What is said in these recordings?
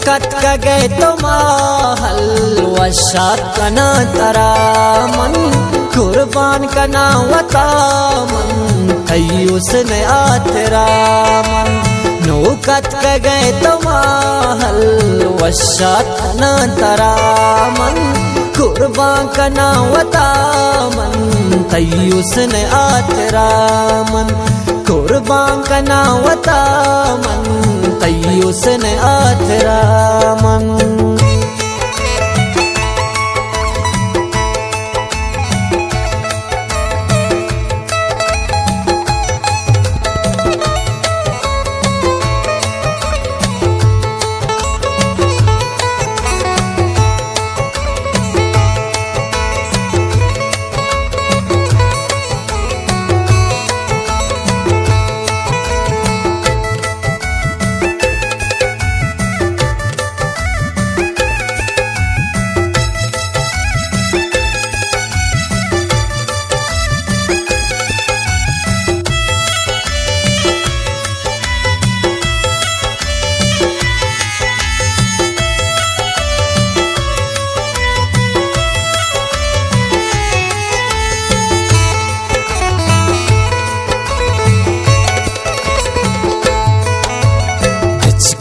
कत गए तो माहल वशात कना तरा मन कुर्बान कना वता मन थई उसने आतरा मन नो कत गए तो माहल वशात कना तरा मन कुर्बान कना वता मन थई उसने आतरा मन कुर्बान कना वता मन थई उसने आतरा मन।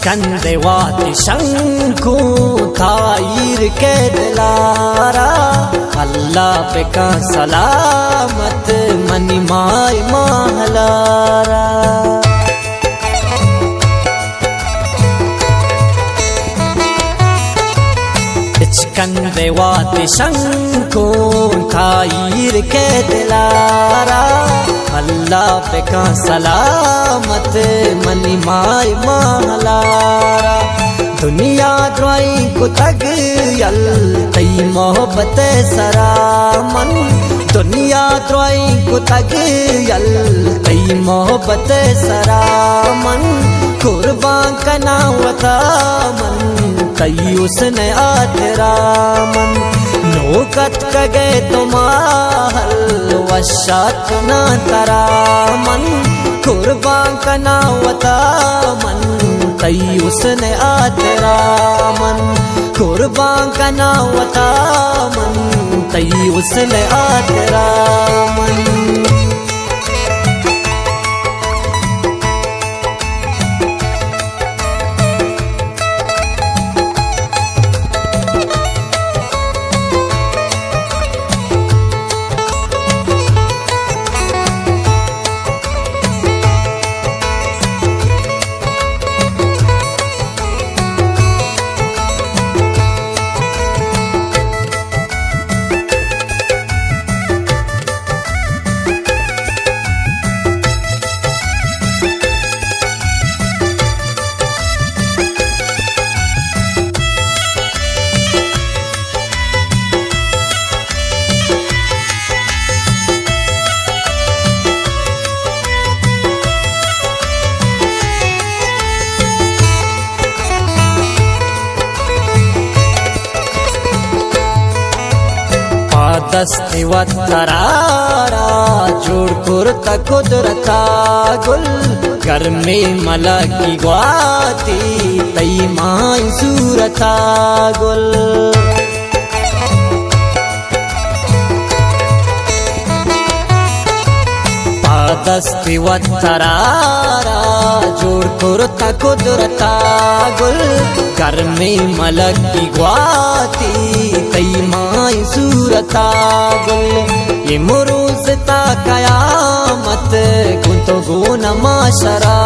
कंदे वाति शंकु ताईर के दिलारा अल्लाह पे का सलामत मनी माय महलारा। कंदे वाति शंकु ताईर के दिलारा अल्लाह पे का सलामत मनी माय महलारा। दुनिया द्वाई को तग यल तई मोहब्बत सरामन दुनिया द्वाई को तग यल तई मोहब्बत सरामन कुर्बान कना वता मन तई उसने आतरा मन नो कत गए तो माहल वशात ना तरा मन कुर्बान कना वता मन तई उसने आतरा मन कुर्बान कना वता मन तई उसने आतरा मन। दस्ते वतरारा जोड़ कुर्ता कुदरता गुल घर में मला की ग्वाती तई माई सूरता गुल। दस्ते वतरारा जोड़ कुर्ता कुदरता गुल घर में मलक की ग्वाती तई माई सूरता गुल। ये मुरूज़ता कयामत कुंतो गुन माशरा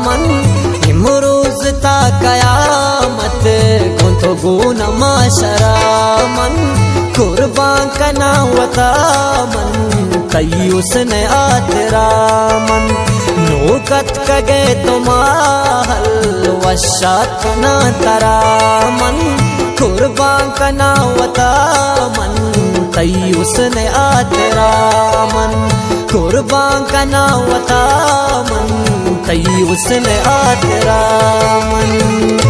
मन ये मुरूज़ता कयामत कुंतो गुन माशरा मन कुर्बान कना वता मन तई उसने आतरा मन नो कत गए तो माहल वशात ना तरा मन कुर्बान कना वता मन तई उसने आतरा मन कुर्बान कना वता मन तई उसने आतरा मन।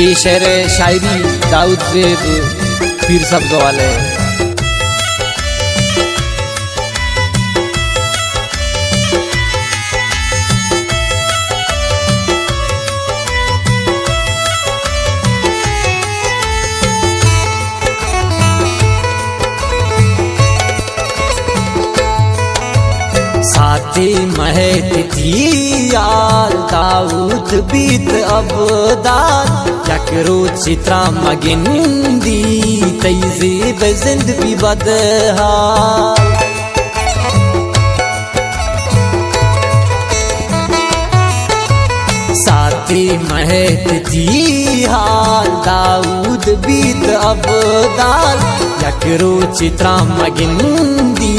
ये शेर शायरी दाऊद ज़ेब पीर साहब वाले। साथे महत थियाल दाऊद बीत अबदाद यकरो चित्रा मगिंदी तैज़े बजिंद भी बदहाल। साथे महत थियाल दाऊद बीत अबदाल यकरो चित्रा मगिंदी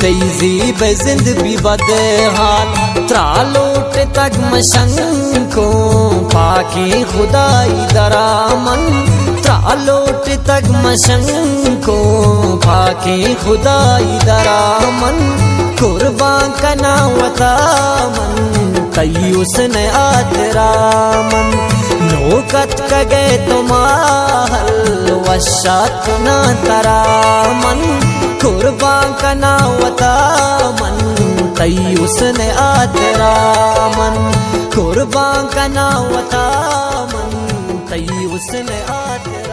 तैज़े बजिंद भी बदहाल। त्रालोट तक मशंको पाके खुदाई दरामन, त्रालोट तक मशंको पाके खुदाई दरामन। कुर्बान कना वतामन तई उसने आतरामन। नोकत कगे तुम्हाल वशात ना तरामन। कुर्बान कना वतामन तई उसने आतरामन। कुर्बान कना वतामन तई उसने आतरामन।